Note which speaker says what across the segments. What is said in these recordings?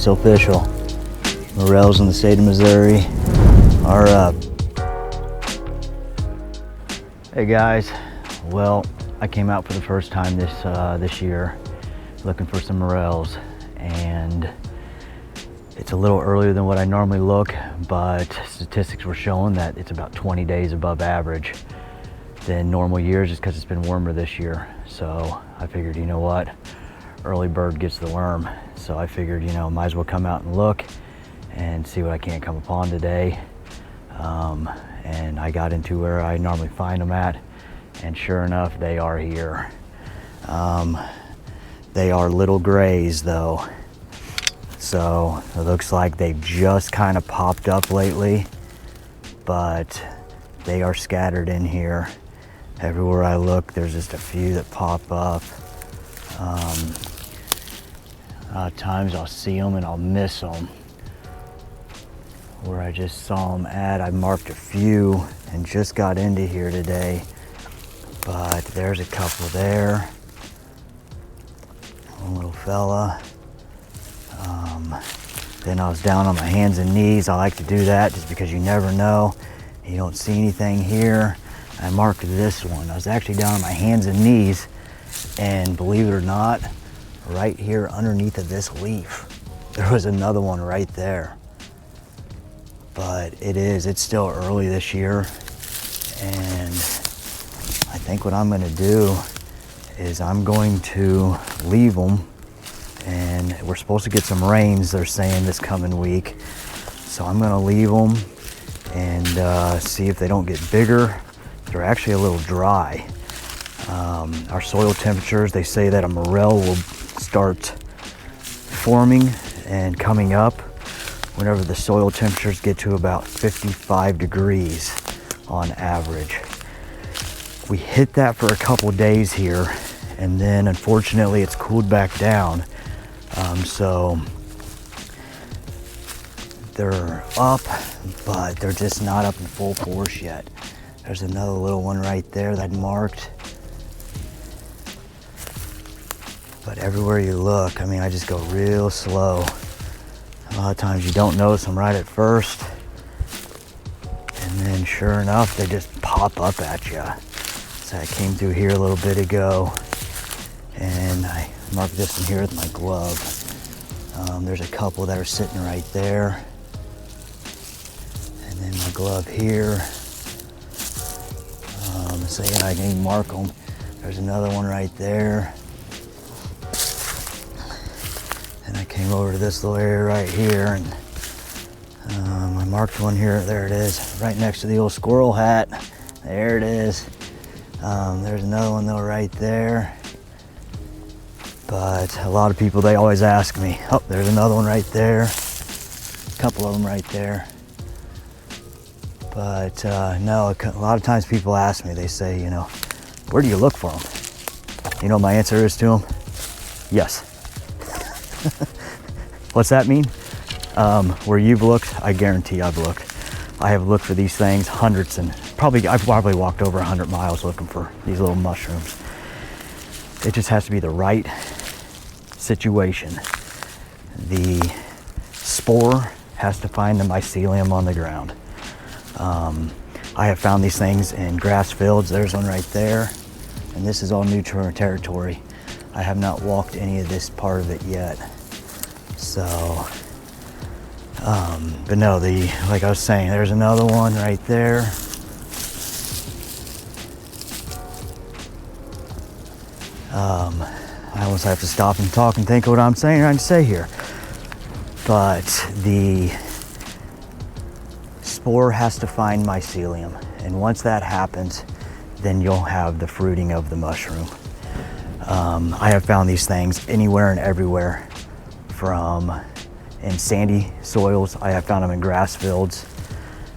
Speaker 1: It's official. Morels in the state of Missouri are up. Hey guys, well, I came out for the first time this year looking for some morels, and it's a little earlier than what I normally look, but statistics were showing that it's about 20 days above average than normal years just because it's been warmer this year. So I figured, you know what, early bird gets the worm. So I figured, you know, might as well come out and look and see what I can't come upon today. And I got into where I normally find them at, and sure enough, they are here. They are little grays though. So it looks like they've just kind of popped up lately, but they are scattered in here. Everywhere I look, there's just a few that pop up. At times I'll see them and I'll miss them. Where I just saw them at, I marked a few and just got into here today, but there's a couple there. One little fella. Then I was down on my hands and knees. I like to do that just because you never know. You don't see anything here. I marked this one. I was actually down on my hands and knees, and believe it or not, right here underneath of this leaf, there was another one right there. But it's still early this year, and I think what I'm going to do is I'm going to leave them, and we're supposed to get some rains, they're saying, this coming week. So I'm going to leave them and see if they don't get bigger. They're actually a little dry. Our soil temperatures, they say that a morel will start forming and coming up whenever the soil temperatures get to about 55 degrees on average. We hit that for a couple days here, and then unfortunately it's cooled back down. So they're up, but they're just not up in full force yet. There's another little one right there that I'd marked. But everywhere you look, I mean, I just go real slow. A lot of times you don't notice them right at first, and then sure enough, they just pop up at you. So I came through here a little bit ago, and I marked this one here with my glove. There's a couple that are sitting right there, and then my glove here. So yeah, I can even mark them. There's another one right there. And I came over to this little area right here, and I marked one here. There it is, right next to the old squirrel hat. There it is. There's another one though right there. But a lot of people, they always ask me, oh, there's another one right there. A couple of them right there. But no, a lot of times people ask me, they say, you know, where do you look for them? You know what my answer is to them? Yes. What's that mean? Where you've looked, I guarantee I've looked. I have looked for these things hundreds, and I've probably walked over 100 miles looking for these little mushrooms. It just has to be the right situation. The spore has to find the mycelium on the ground. I have found these things in grass fields. There's one right there, and this is all new to our territory. I have not walked any of this part of it yet. So, but no, like I was saying, there's another one right there. I almost have to stop and talk and think of what I'm trying to say here. But the spore has to find mycelium, and once that happens, then you'll have the fruiting of the mushroom. I have found these things anywhere and everywhere, from in sandy soils. I have found them in grass fields.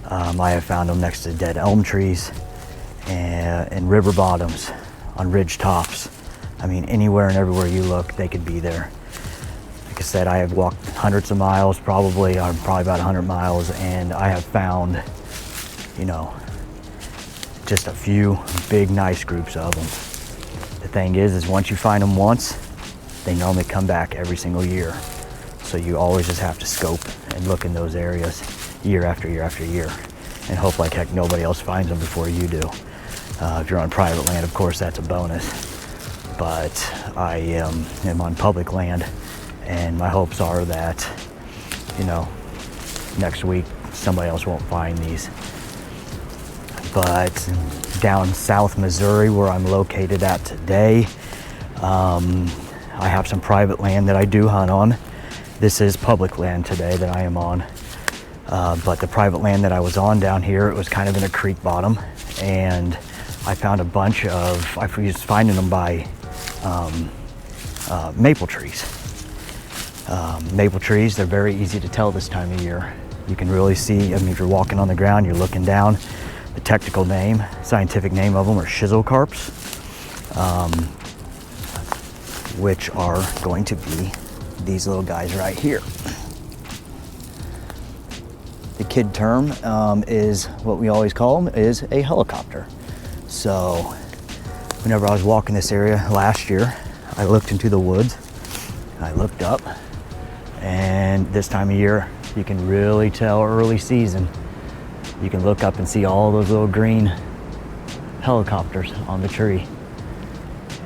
Speaker 1: I have found them next to dead elm trees, and in river bottoms, on ridge tops. I mean, anywhere and everywhere you look, they could be there. Like I said, I have walked hundreds of miles, probably about 100 miles, and I have found, you know, just a few big, nice groups of them. The thing is once you find them once, they normally come back every single year. So you always just have to scope and look in those areas year after year after year and hope like heck nobody else finds them before you do. If you're on private land, of course, that's a bonus. But I am on public land, and my hopes are that, you know, next week somebody else won't find these. But down South Missouri, where I'm located at today, I have some private land that I do hunt on. This is public land today that I am on. But the private land that I was on down here, it was kind of in a creek bottom, and I found a bunch of, I was finding them by maple trees. Maple trees, they're very easy to tell this time of year. You can really see, I mean, if you're walking on the ground, you're looking down. The technical name, scientific name of them are schizocarps, which are going to be these little guys right here. The kid term is what we always call them, is a helicopter. So whenever I was walking this area last year, I looked into the woods, I looked up, and this time of year, you can really tell early season. You can look up and see all those little green helicopters on the tree.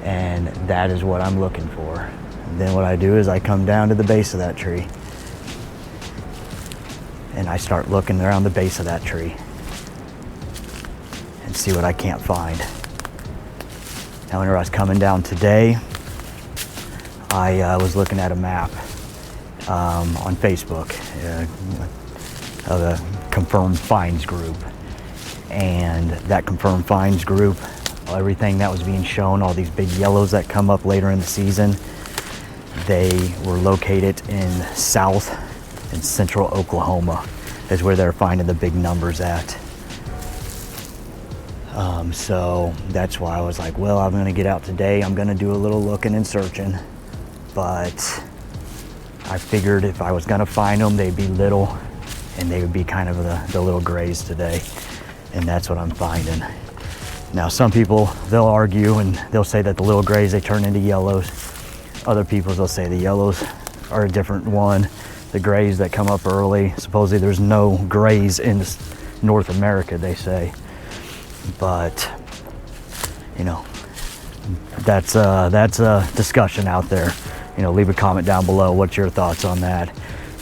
Speaker 1: And that is what I'm looking for. And then what I do is I come down to the base of that tree and I start looking around the base of that tree and see what I can't find. Now, whenever I was coming down today, I was looking at a map on Facebook of a confirmed finds group, and that confirmed finds group, everything that was being shown, all these big yellows that come up later in the season, they were located in south and central Oklahoma is where they're finding the big numbers at. So that's why I was like, well, I'm gonna get out today, I'm gonna do a little looking and searching, but I figured if I was gonna find them, they'd be little, and they would be kind of the little grays today, and that's what I'm finding. Now, some people, they'll argue and they'll say that the little grays, they turn into yellows. Other people, they'll say the yellows are a different one. The grays that come up early, supposedly there's no grays in North America, they say. But, you know, that's a discussion out there. You know, leave a comment down below. What's your thoughts on that?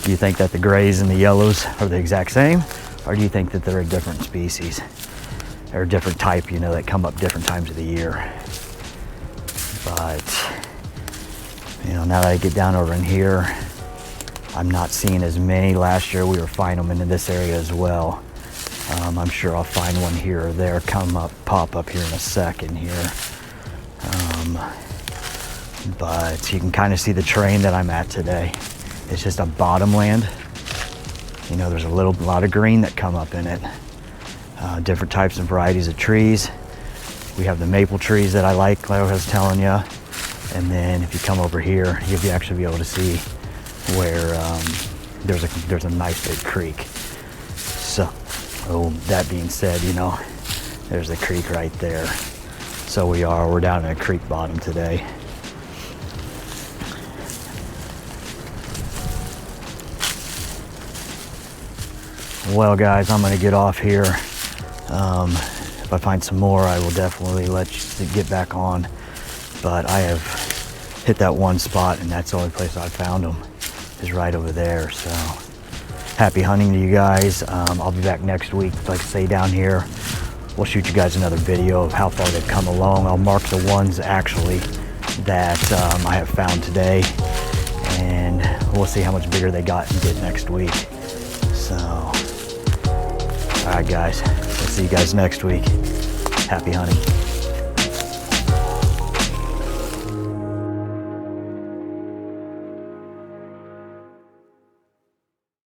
Speaker 1: Do you think that the grays and the yellows are the exact same? Or do you think that they're a different species? Or a different type, you know, that come up different times of the year? But, you know, now that I get down over in here, I'm not seeing as many. Last year we were finding them in this area as well. I'm sure I'll find one here or there, pop up here in a second here. But you can kind of see the terrain that I'm at today. It's just a bottomland. You know, there's a lot of green that come up in it. Different types and varieties of trees. We have the maple trees that I like I was telling you. And then if you come over here, you'll actually be able to see where there's a nice big creek. So, that being said, you know, there's the creek right there. So we're down in a creek bottom today. Well, guys, I'm gonna get off here. If I find some more, I will definitely let you get back on. But I have hit that one spot, and that's the only place I found them, is right over there. So happy hunting to you guys. I'll be back next week. Like I say, down here, we'll shoot you guys another video of how far they've come along. I'll mark the ones actually that I have found today, and we'll see how much bigger they got and get next week. So, all right, guys, we'll see you guys next week. Happy hunting.